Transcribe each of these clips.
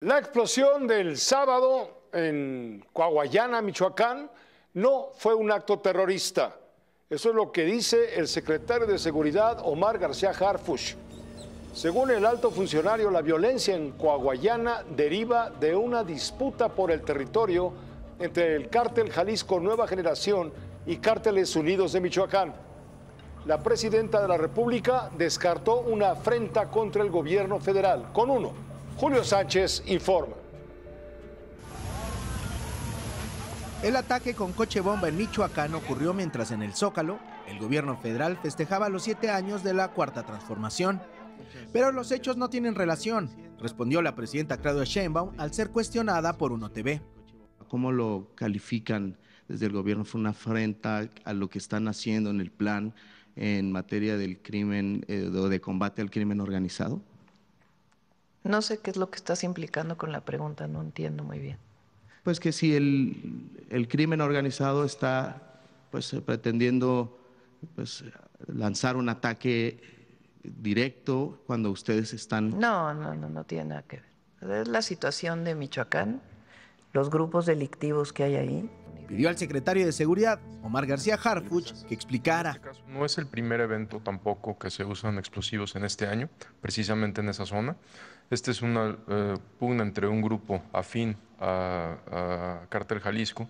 La explosión del sábado en Coahuayana, Michoacán, no fue un acto terrorista. Eso es lo que dice el secretario de Seguridad, Omar García Harfuch. Según el alto funcionario, la violencia en Coahuayana deriva de una disputa por el territorio entre el cártel Jalisco Nueva Generación y Cárteles Unidos de Michoacán. La presidenta de la República descartó una afrenta contra el gobierno federal. Con uno, Julio Sánchez informa. El ataque con coche bomba en Michoacán ocurrió mientras en el Zócalo el gobierno federal festejaba los 7 años de la Cuarta Transformación. Pero los hechos no tienen relación, respondió la presidenta Claudia Sheinbaum al ser cuestionada por Uno TV. ¿Cómo lo califican desde el gobierno? ¿Fue una afrenta a lo que están haciendo en el plan en materia del crimen o de combate al crimen organizado? No sé qué es lo que estás implicando con la pregunta, no entiendo muy bien. Pues que si el crimen organizado está pretendiendo lanzar un ataque directo cuando ustedes están... No tiene nada que ver. Es la situación de Michoacán, los grupos delictivos que hay ahí. Pidió al secretario de Seguridad, Omar García Harfuch, que explicara. En este caso, no es el primer evento tampoco que se usan explosivos en este año, precisamente en esa zona. Esta es una pugna entre un grupo afín a Cártel Jalisco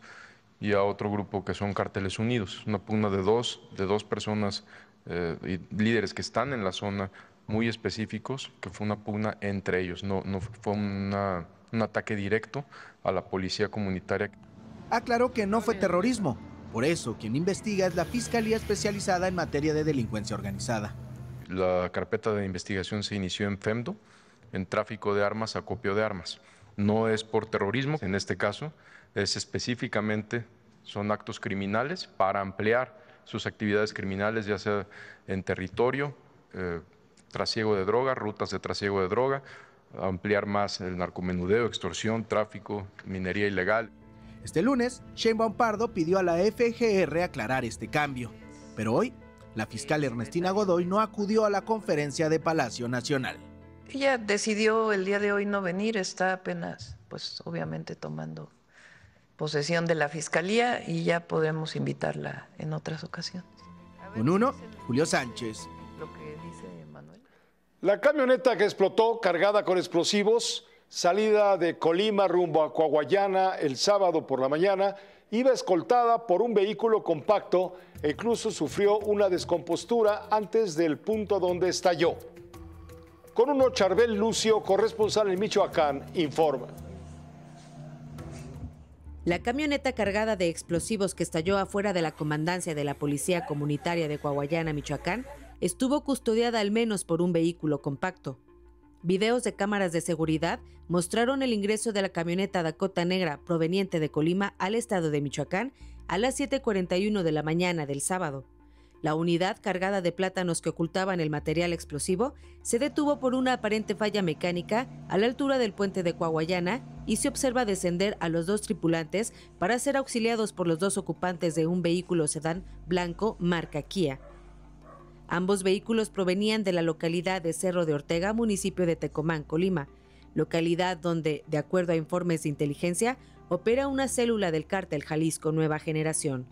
y a otro grupo que son Cárteles Unidos. Una pugna de dos personas y líderes que están en la zona muy específicos, que fue una pugna entre ellos, no fue un ataque directo a la policía comunitaria. Aclaró que no fue terrorismo, por eso quien investiga es la Fiscalía Especializada en Materia de Delincuencia Organizada. La carpeta de investigación se inició en FEMDO, en tráfico de armas, acopio de armas. No es por terrorismo, en este caso es específicamente, son actos criminales para ampliar sus actividades criminales, ya sea en territorio, trasiego de droga, rutas de trasiego de droga, ampliar más el narcomenudeo, extorsión, tráfico, minería ilegal. Este lunes, Sheinbaum Pardo pidió a la FGR aclarar este cambio, pero hoy la fiscal Ernestina Godoy no acudió a la conferencia de Palacio Nacional. Ella decidió el día de hoy no venir, está apenas, pues obviamente tomando posesión de la fiscalía y ya podremos invitarla en otras ocasiones. Con uno, Julio Sánchez. Lo que dice Manuel. La camioneta que explotó cargada con explosivos, salida de Colima rumbo a Coahuayana el sábado por la mañana, iba escoltada por un vehículo compacto e incluso sufrió una descompostura antes del punto donde estalló. Con uno, Charbel Lucio, corresponsal en Michoacán, informa. La camioneta cargada de explosivos que estalló afuera de la comandancia de la Policía Comunitaria de Coahuayana, Michoacán, estuvo custodiada al menos por un vehículo compacto. Videos de cámaras de seguridad mostraron el ingreso de la camioneta Dakota Negra proveniente de Colima al estado de Michoacán a las 7:41 de la mañana del sábado. La unidad cargada de plátanos que ocultaban el material explosivo se detuvo por una aparente falla mecánica a la altura del puente de Coahuayana y se observa descender a los 2 tripulantes para ser auxiliados por los 2 ocupantes de un vehículo sedán blanco marca Kia. Ambos vehículos provenían de la localidad de Cerro de Ortega, municipio de Tecomán, Colima, localidad donde, de acuerdo a informes de inteligencia, opera una célula del cártel Jalisco Nueva Generación.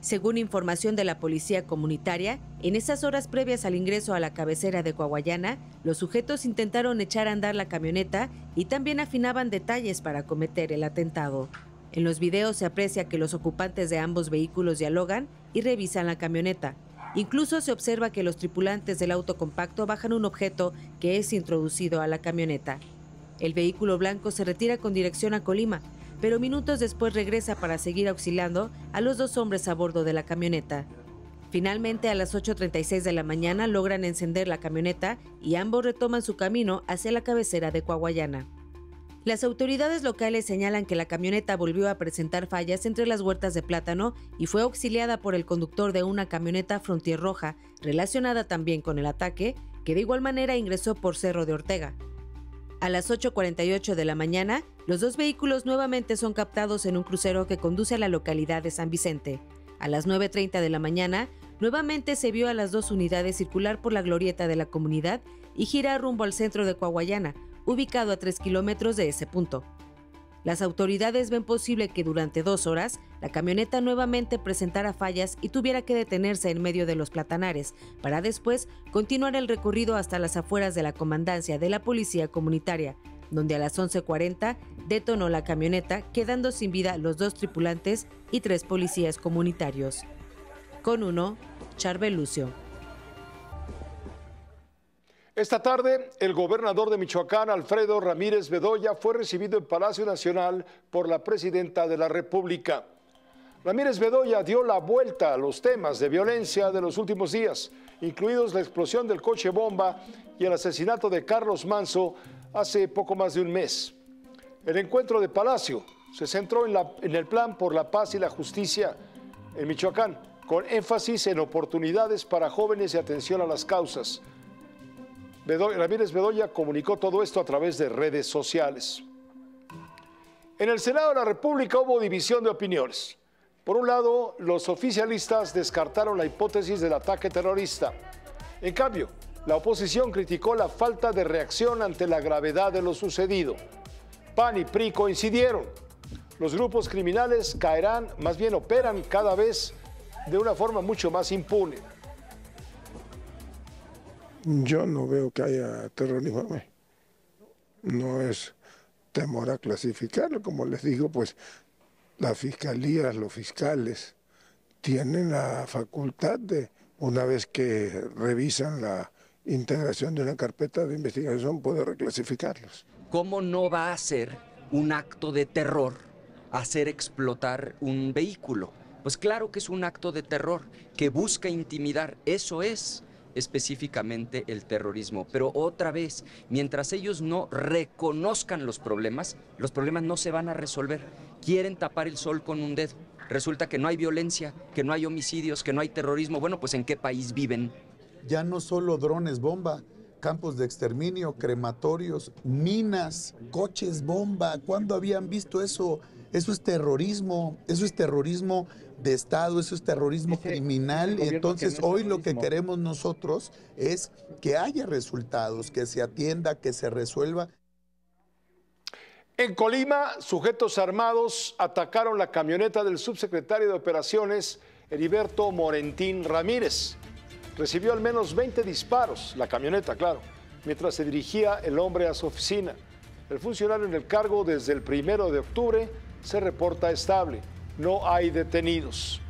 Según información de la policía comunitaria, en esas horas previas al ingreso a la cabecera de Coahuayana, los sujetos intentaron echar a andar la camioneta y también afinaban detalles para cometer el atentado. En los videos se aprecia que los ocupantes de ambos vehículos dialogan y revisan la camioneta. Incluso se observa que los tripulantes del auto compacto bajan un objeto que es introducido a la camioneta. El vehículo blanco se retira con dirección a Colima, pero minutos después regresa para seguir auxiliando a los 2 hombres a bordo de la camioneta. Finalmente, a las 8:36 de la mañana logran encender la camioneta y ambos retoman su camino hacia la cabecera de Coahuayana. Las autoridades locales señalan que la camioneta volvió a presentar fallas entre las huertas de plátano y fue auxiliada por el conductor de una camioneta Frontier roja, relacionada también con el ataque, que de igual manera ingresó por Cerro de Ortega. A las 8:48 de la mañana, los 2 vehículos nuevamente son captados en un crucero que conduce a la localidad de San Vicente. A las 9:30 de la mañana, nuevamente se vio a las 2 unidades circular por la glorieta de la comunidad y girar rumbo al centro de Coahuayana, ubicado a 3 kilómetros de ese punto. Las autoridades ven posible que durante 2 horas la camioneta nuevamente presentara fallas y tuviera que detenerse en medio de los platanares para después continuar el recorrido hasta las afueras de la comandancia de la Policía Comunitaria, donde a las 11:40 detonó la camioneta, quedando sin vida los 2 tripulantes y 3 policías comunitarios. Con 1, Charbel Lucio. Esta tarde, el gobernador de Michoacán, Alfredo Ramírez Bedoya, fue recibido en Palacio Nacional por la presidenta de la República. Ramírez Bedoya dio la vuelta a los temas de violencia de los últimos días, incluidos la explosión del coche bomba y el asesinato de Carlos Manzo hace poco más de un mes. El encuentro de Palacio se centró en el plan por la paz y la justicia en Michoacán, con énfasis en oportunidades para jóvenes y atención a las causas. Ramírez Bedoya comunicó todo esto a través de redes sociales. En el Senado de la República hubo división de opiniones. Por un lado, los oficialistas descartaron la hipótesis del ataque terrorista. En cambio, la oposición criticó la falta de reacción ante la gravedad de lo sucedido. PAN y PRI coincidieron. Los grupos criminales caerán, más bien operan cada vez de una forma mucho más impune. Yo no veo que haya terrorismo. No es temor a clasificarlo, como les digo, pues la fiscalía, los fiscales tienen la facultad de, una vez que revisan la integración de una carpeta de investigación, poder reclasificarlos. ¿Cómo no va a ser un acto de terror hacer explotar un vehículo? Pues claro que es un acto de terror que busca intimidar, eso es específicamente el terrorismo. Pero otra vez, mientras ellos no reconozcan los problemas no se van a resolver. Quieren tapar el sol con un dedo. Resulta que no hay violencia, que no hay homicidios, que no hay terrorismo. Bueno, pues ¿en qué país viven? Ya no solo drones bomba, campos de exterminio, crematorios, minas, coches bomba. ¿Cuándo habían visto eso? Eso es terrorismo de Estado, eso es terrorismo criminal. Entonces hoy lo que queremos nosotros es que haya resultados, que se atienda, que se resuelva. En Colima, sujetos armados atacaron la camioneta del subsecretario de Operaciones, Heriberto Morentín Ramírez. Recibió al menos 20 disparos, la camioneta, claro, mientras se dirigía el hombre a su oficina. El funcionario en el cargo desde el 1 de octubre se reporta estable. No hay detenidos.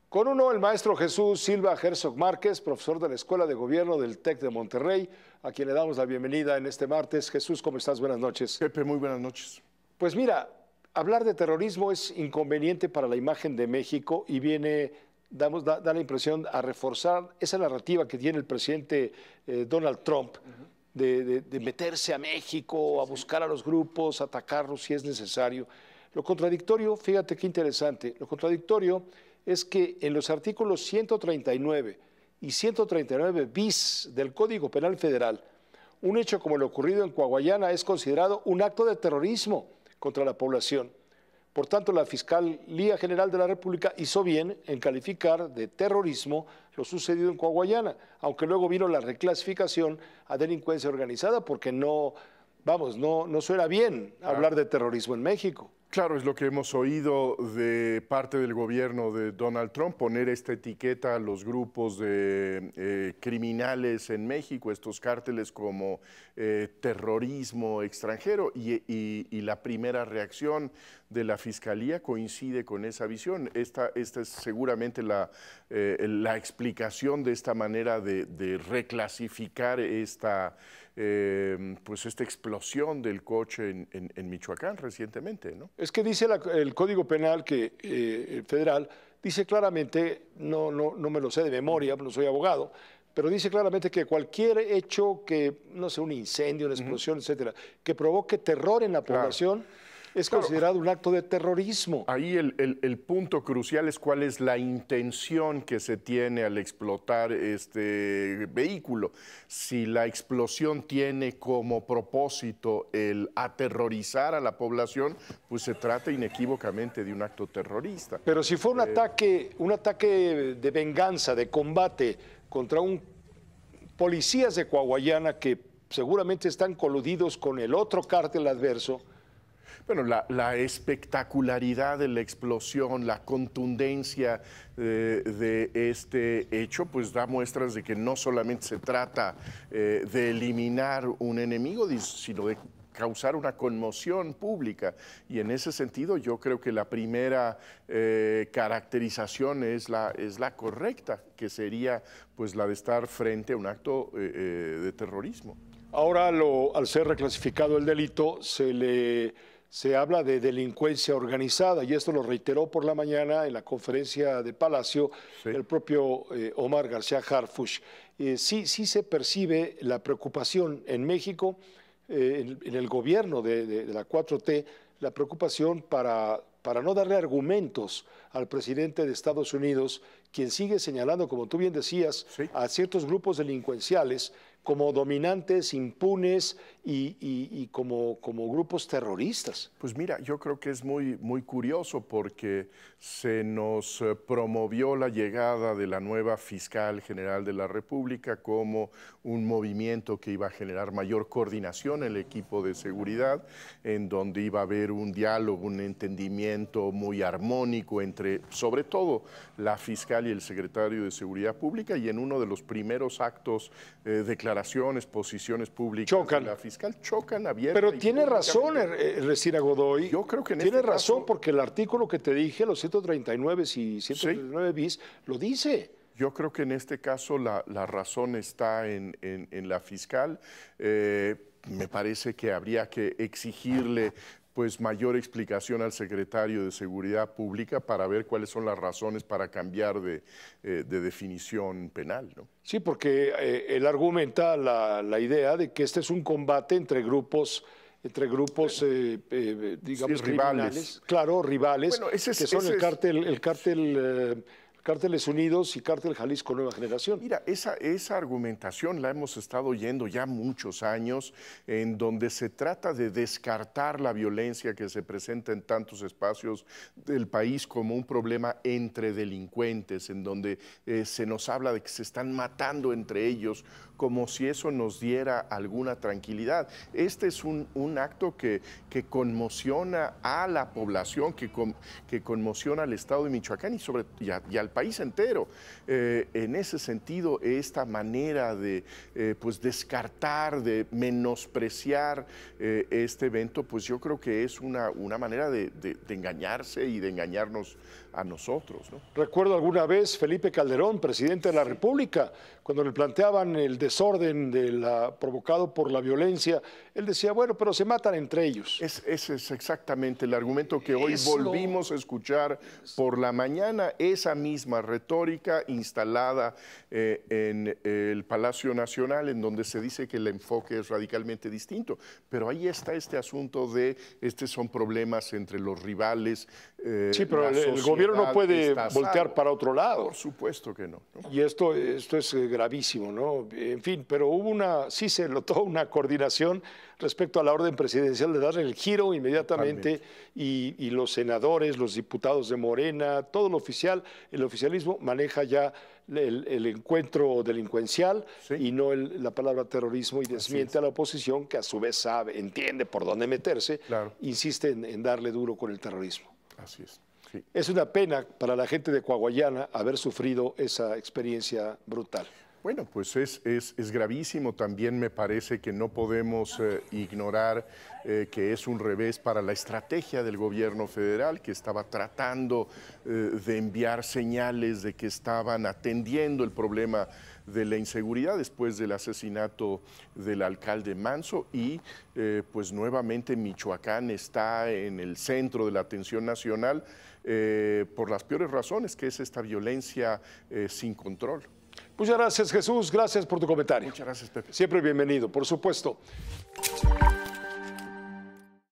Con uno, el maestro Jesús Silva Herzog Márquez, profesor de la Escuela de Gobierno del TEC de Monterrey, a quien le damos la bienvenida en este martes. Jesús, ¿cómo estás? Buenas noches. Pepe, muy buenas noches. Pues mira, hablar de terrorismo es inconveniente para la imagen de México y da la impresión a reforzar esa narrativa que tiene el presidente Donald Trump de meterse a México, a buscar a los grupos, atacarlos si es necesario. Lo contradictorio, fíjate qué interesante, lo contradictorio es que en los artículos 139 y 139 bis del Código Penal Federal, un hecho como lo ocurrido en Coahuayana es considerado un acto de terrorismo contra la población. Por tanto, la Fiscalía General de la República hizo bien en calificar de terrorismo lo sucedido en Coahuayana, aunque luego vino la reclasificación a delincuencia organizada, porque no suena bien hablar de terrorismo en México. Claro, es lo que hemos oído de parte del gobierno de Donald Trump, poner esta etiqueta a los grupos de criminales en México, estos cárteles como terrorismo extranjero, y la primera reacción de la Fiscalía coincide con esa visión. Esta es seguramente la explicación de esta manera de reclasificar esta explosión del coche en Michoacán recientemente, ¿no? Es que dice el Código Penal federal, dice claramente, no me lo sé de memoria, no soy abogado, pero dice claramente que cualquier hecho que, no sé, un incendio, una explosión, etcétera, que provoque terror en la población, es considerado un acto de terrorismo. Ahí el punto crucial es cuál es la intención que se tiene al explotar este vehículo. Si la explosión tiene como propósito el aterrorizar a la población, pues se trata inequívocamente de un acto terrorista. Pero si fue un ataque de venganza, de combate contra policías de Coahuayana que seguramente están coludidos con el otro cártel adverso. Bueno, la espectacularidad de la explosión, la contundencia de este hecho, pues da muestras de que no solamente se trata de eliminar un enemigo, sino de causar una conmoción pública. Y en ese sentido yo creo que la primera caracterización es la correcta, que sería pues la de estar frente a un acto de terrorismo. Ahora, al ser reclasificado el delito, se habla de delincuencia organizada, y esto lo reiteró por la mañana en la conferencia de Palacio el propio Omar García Harfuch. Sí se percibe la preocupación en México, en el gobierno de la 4T, la preocupación para no darle argumentos al presidente de Estados Unidos, quien sigue señalando, como tú bien decías, a ciertos grupos delincuenciales como dominantes, impunes y como grupos terroristas. Pues mira, yo creo que es muy curioso porque se nos promovió la llegada de la nueva fiscal general de la República como un movimiento que iba a generar mayor coordinación en el equipo de seguridad, en donde iba a haber un diálogo, un entendimiento muy armónico entre, sobre todo, la fiscal y el secretario de Seguridad Pública, y en uno de los primeros actos declaraciones, posiciones públicas de la fiscal chocan abiertamente. Pero tiene razón, Ernestina Godoy. Yo creo que tiene razón, porque el artículo que te dije, los 139 y 139 bis, lo dice. Yo creo que en este caso la razón está en la fiscal. Me parece que habría que exigirle pues mayor explicación al secretario de Seguridad Pública para ver cuáles son las razones para cambiar de definición penal, ¿no? Sí, porque él argumenta la idea de que este es un combate entre grupos digamos, rivales. Claro, rivales, bueno, que son el cártel Cárteles Unidos y Cártel Jalisco Nueva Generación. Mira, esa argumentación la hemos estado oyendo ya muchos años, en donde se trata de descartar la violencia que se presenta en tantos espacios del país como un problema entre delincuentes, en donde se nos habla de que se están matando entre ellos, como si eso nos diera alguna tranquilidad. Este es un acto que conmociona a la población, que conmociona al Estado de Michoacán y al país entero. En ese sentido, esta manera de pues descartar, de menospreciar este evento, pues yo creo que es una manera de engañarse y de engañarnos a nosotros, ¿no? Recuerdo alguna vez Felipe Calderón, presidente de la República, cuando le planteaban el desorden provocado por la violencia, él decía, bueno, pero se matan entre ellos. Ese es exactamente el argumento que hoy volvimos a escuchar por la mañana, esa misma retórica instalada en el Palacio Nacional, en donde se dice que el enfoque es radicalmente distinto. Pero ahí está este asunto de, estos son problemas entre los rivales. Sí, pero el gobierno no puede voltear para otro lado. Por supuesto que no. Y esto es gravísimo, ¿no? En fin, pero sí se notó una coordinación respecto a la orden presidencial de darle el giro inmediatamente y los senadores, los diputados de Morena, todo el oficialismo maneja ya el encuentro delincuencial y no la palabra terrorismo, y desmiente a la oposición, que a su vez entiende por dónde meterse, insiste en darle duro con el terrorismo. Así es. Sí. Es una pena para la gente de Coahuayana haber sufrido esa experiencia brutal. Bueno, pues es gravísimo. También me parece que no podemos ignorar que es un revés para la estrategia del gobierno federal, que estaba tratando de enviar señales de que estaban atendiendo el problema de la inseguridad después del asesinato del alcalde Manso, y pues nuevamente Michoacán está en el centro de la atención nacional por las peores razones, que es esta violencia sin control. Muchas gracias, Jesús. Gracias por tu comentario. Muchas gracias, Pepe. Siempre bienvenido, por supuesto.